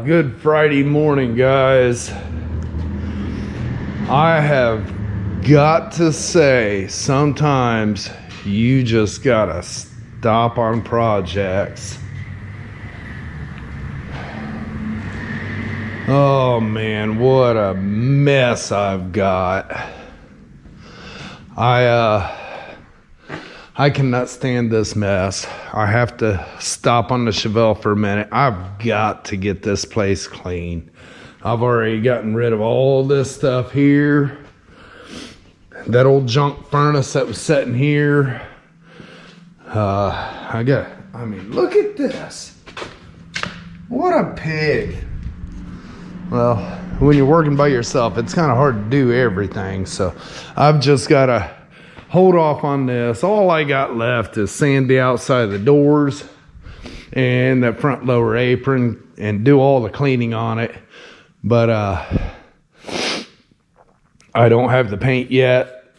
Good Friday morning, guys. I have got to say, sometimes you just gotta stop on projects. Oh man, what a mess I've got. I cannot stand this mess. I have to stop on the Chevelle for a minute. I've got to get this place clean. I've already gotten rid of all this stuff here. That old junk furnace that was sitting here. I mean, look at this. What a pig. Well, when you're working by yourself, it's kind of hard to do everything. So I've just got to hold off on this. All I got left is sand the outside of the doors and that front lower apron and do all the cleaning on it. But I don't have the paint yet.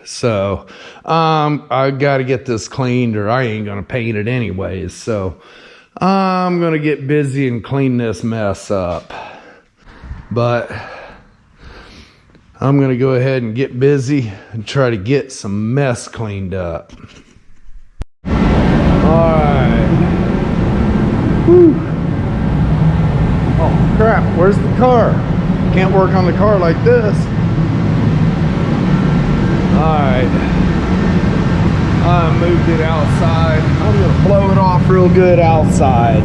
So I got to get this cleaned or I ain't going to paint it anyways. So I'm going to get busy and clean this mess up. But I'm going to go ahead and get busy and try to get some mess cleaned up. Alright. Whew. Oh crap, where's the car? Can't work on the car like this. Alright. I moved it outside. I'm going to blow it off real good outside.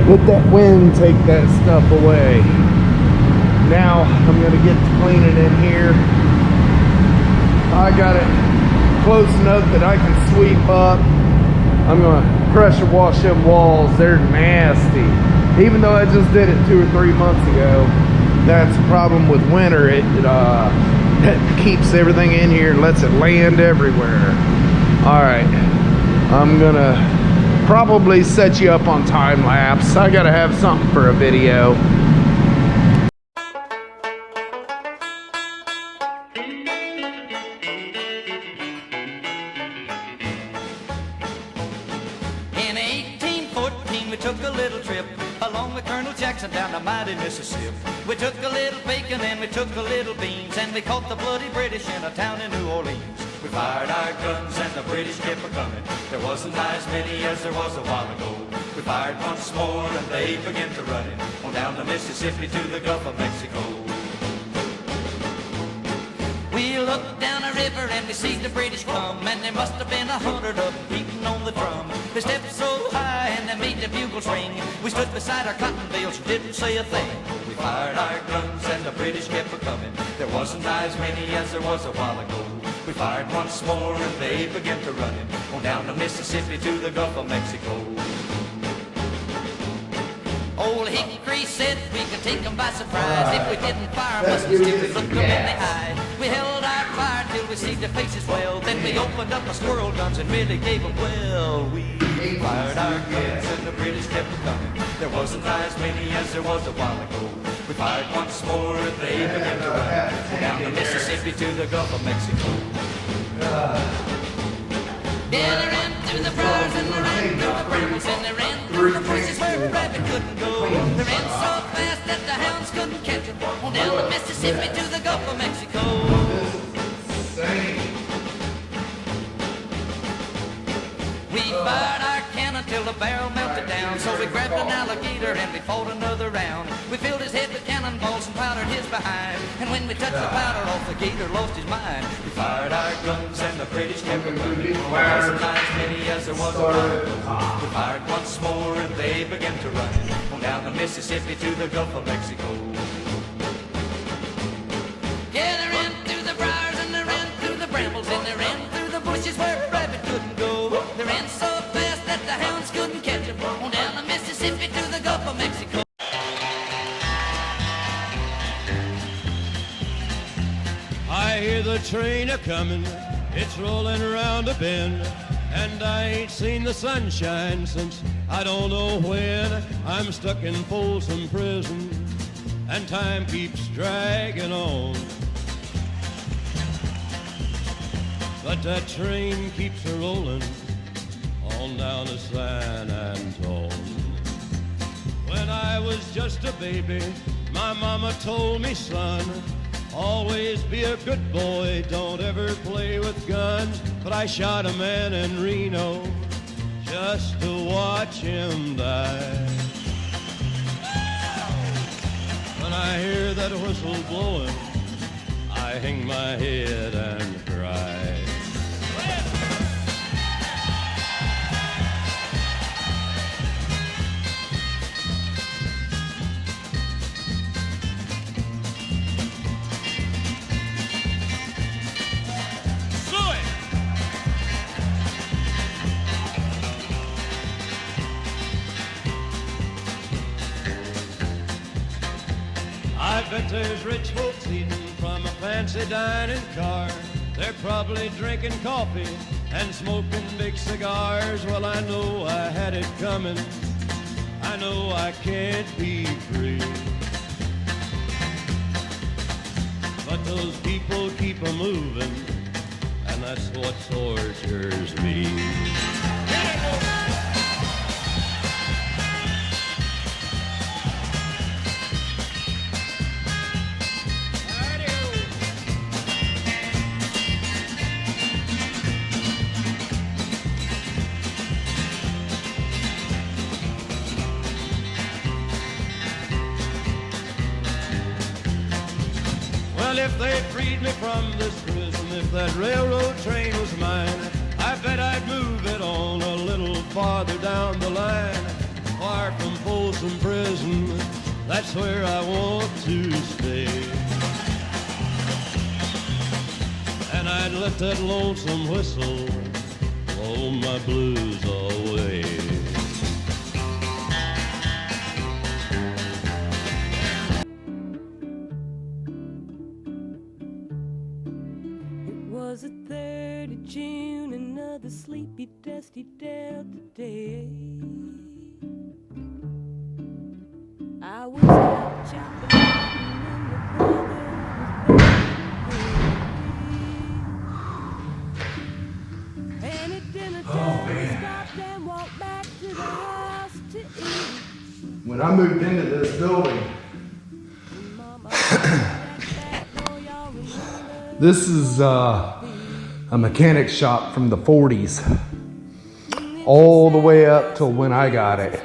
Let that wind take that stuff away. Now I'm going to get to cleaning in here. I got it close enough that I can sweep up. I'm going to pressure wash them walls. They're nasty. Even though I just did it 2 or 3 months ago, that's the problem with winter. It keeps everything in here and lets it land everywhere. Alright, I'm going to probably set you up on time lapse. I got to have something for a video. We took a little trip along with Colonel Jackson down the mighty Mississippi. We took a little bacon and we took a little beans, and we caught the bloody British in a town in New Orleans. We fired our guns and the British kept a-coming. There wasn't as many as there was a while ago. We fired once more and they began to run it on down the Mississippi to the Gulf of Mexico. We looked down a river and we see the British come, and there must have been 100 of them beating on the drum. They stepped so high and they made the bugles ring. We stood beside our cotton bales and didn't say a thing. We fired our guns and the British kept a-coming. There wasn't as many as there was a while ago. We fired once more and they began to run it on down the Mississippi to the Gulf of Mexico. Old Hickory said we could take them by surprise if we didn't fire muskets till we looked them in the eye. We held our fire till we see their faces well, then we opened up our squirrel guns and really gave them well. We fired our guns and the British kept coming. There wasn't as many as there was a while ago. We fired once more and they began to run down the Mississippi to the Gulf of Mexico. Yeah, they ran through the briars and they ran through the brambles and they ran through the places where a rabbit couldn't go. They ran so fast that the hounds couldn't catch them on down the Mississippi to the Gulf of Mexico. the barrel melted down. So we grabbed an alligator and we fought another round. We filled his head with cannonballs and powdered his behind. And when we touched the powder off, the gator lost his mind. We fired our guns and the British kept running. As many as there was around. We fired once more and they began to run on down the Mississippi to the Gulf of Mexico. Yeah, they ran through the briars and they ran through the brambles and they ran through the bushes where a rabbit couldn't go. They ran so fast that the hounds couldn't catch them on down the Mississippi to the Gulf of Mexico. I hear the train a-comin', it's rolling around a bend, and I ain't seen the sunshine since I don't know when. I'm stuck in Folsom Prison, and time keeps dragging on. But that train keeps a-rollin' on down to San Antone. When I was just a baby, my mama told me, son, always be a good boy, don't ever play with guns. But I shot a man in Reno just to watch him die. When I hear that whistle blowing, I hang my head and cry. I bet there's rich folks eating from a fancy dining car. They're probably drinking coffee and smoking big cigars. Well, I know I had it coming. I know I can't be free. But those people keep a moving, and that's what tortures me. Well, if they freed me from this prison, if that railroad train was mine, I bet I'd move it on a little farther down the line. Far from Folsom Prison, that's where I want to stay. And I'd let that lonesome whistle blow my blues away. Was the 3rd of June, another sleepy, dusty Delta day. I was out chopping and my brother was back. And at dinner time we stopped and walked back to the house to eat. When I moved into this building, Mama, that boy, y'all remember? this is a mechanic shop from the 40s, all the way up till when I got it.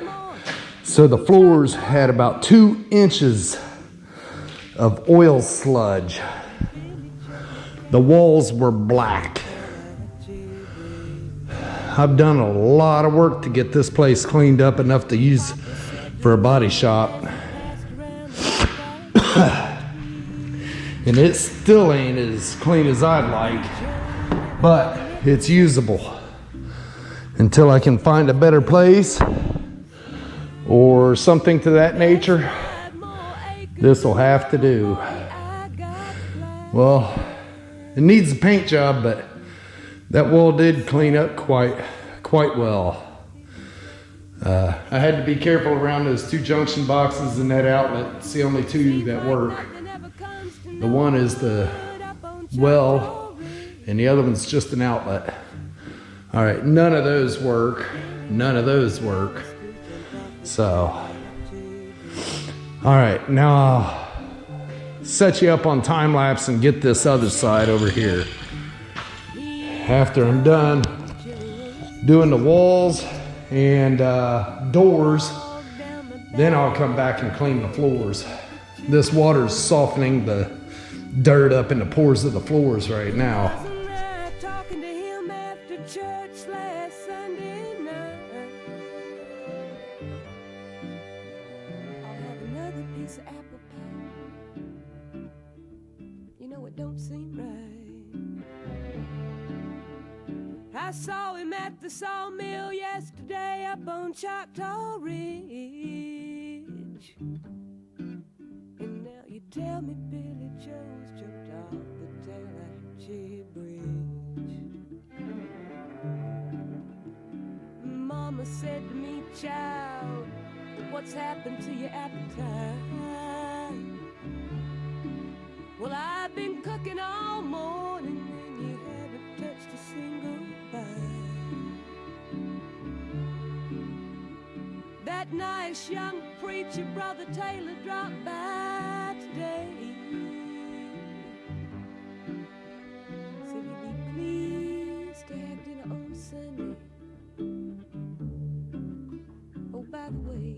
So the floors had about 2 inches of oil sludge. The walls were black. I've done a lot of work to get this place cleaned up enough to use for a body shop. And it still ain't as clean as I'd like, but it's usable. Until I can find a better place or something to that nature, this will have to do. Well, it needs a paint job, but that wall did clean up quite well. I had to be careful around those 2 junction boxes and that outlet. It's the only 2 that work. The one is the well, and the other one's just an outlet. All right, none of those work. None of those work. So, all right, now I'll set you up on time lapse and get this other side over here. After I'm done doing the walls and doors. Then I'll come back and clean the floors. This water's softening the dirt up in the pores of the floors right now. Wasn't I talking to him after church last Sunday night? I'll have another piece of apple pie. You know it don't seem right. I saw him at the sawmill yesterday up on Choctaw Ridge. And now you tell me Billy Joe's jumped off the Tallahatchie Bridge. Mama said to me, child, what's happened to your appetite? Well, I've been cooking all morning and you haven't touched a single bite. That nice young preacher, Brother Taylor, dropped by today. Said he'd be pleased to have dinner on Sunday. Oh, by the way,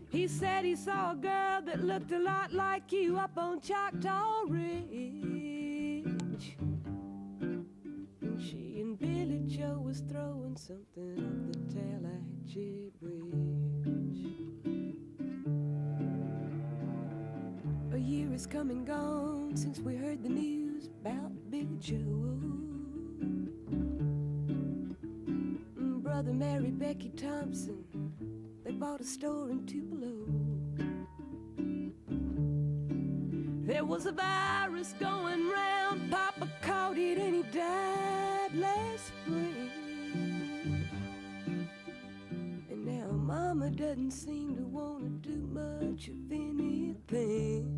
he said he saw a girl that looked a lot like you up on Choctaw Ridge. And she and Billy Joe was throwing something up the Tallahatchie Bridge. A year has come and gone since we heard the news about Billy Joe. Brother married Becky Thompson. They bought a store in Tupelo. There was a virus going round. Papa caught it and he died last spring. And now Mama doesn't seem to want to do much of anything.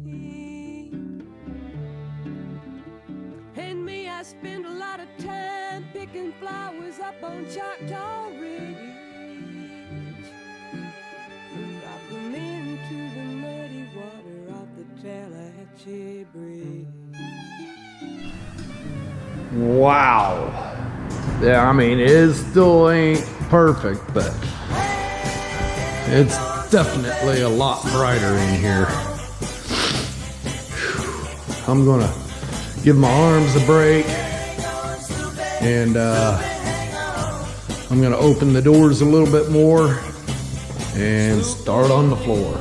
And me, I spend a lot of time picking flowers up on Choctaw Ridge. Drop them into the muddy water off the Tallahatchie Bridge. Wow. Yeah, I mean, it still ain't perfect, but it's definitely a lot brighter in here. I'm gonna give my arms a break, and I'm gonna open the doors a little bit more and start on the floor.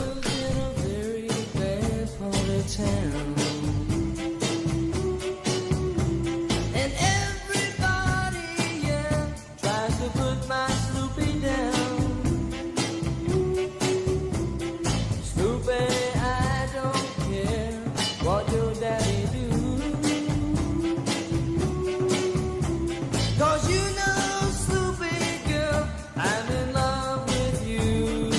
And everybody, yeah, tries to put my Snoopy down. Snoopy, I don't care what your daddy do. 'Cause you know, Snoopy girl, I'm in love with you.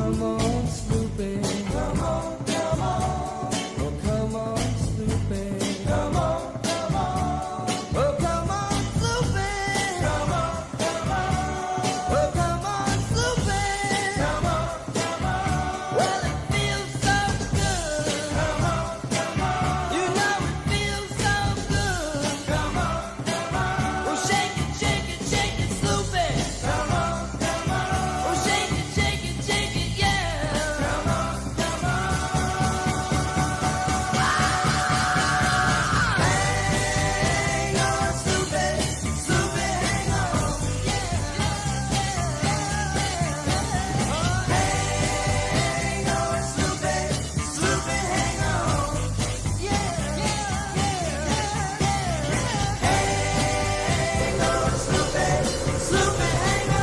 Come on, Snoopy. Come on, come on. Oh, come on, Snoopy. Come on, come on. Oh, come on, Snoopy. Come on, come on. Oh, come on, Snoopy. Come on, come on. Well, it feels so good. Come on, come on. You know it feels so good. Come on, come on. Oh, shake it, Snoopy. Come on, come on. Oh, shake it, yeah. Come on, come on. Hang on, Snoopy. Snoopy, hang on. Hang on, Snoopy. Snoopy, hang on. Hang on, Snoopy. Snoopy, hang on.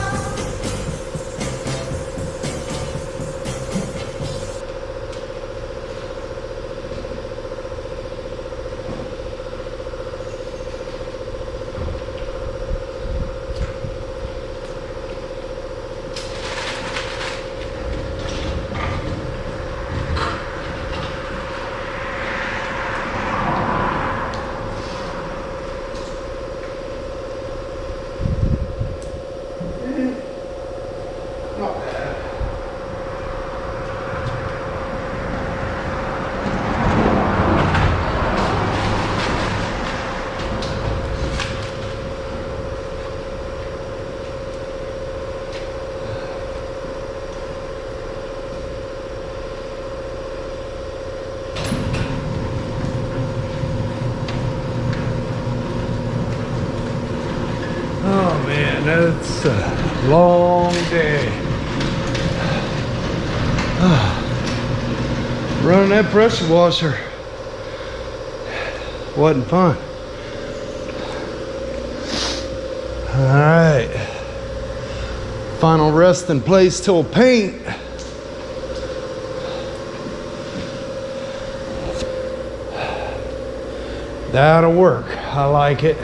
Oh man, that's a long day. Running that pressure washer wasn't fun. All right, final resting place till paint. That'll work. I like it.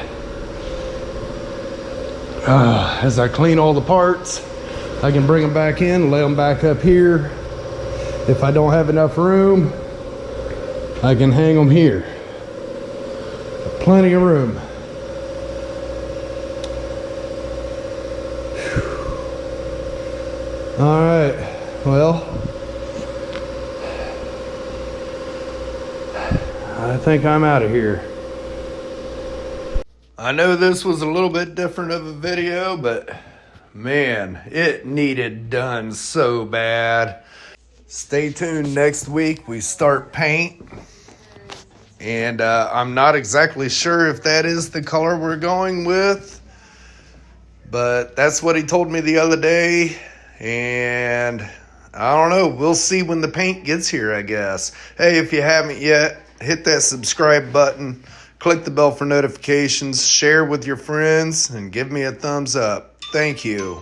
As I clean all the parts, I can bring them back in, lay them back up here. If I don't have enough room, I can hang them here. Plenty of room. All right, well, I think I'm out of here. I know this was a little bit different of a video, but man, it needed done so bad. Stay tuned. Next week we start paint, and I'm not exactly sure if that is the color we're going with, but that's what he told me the other day, and I don't know. We'll see when the paint gets here, I guess. Hey, if you haven't yet, hit that subscribe button. Click the bell for notifications, share with your friends, and give me a thumbs up. Thank you.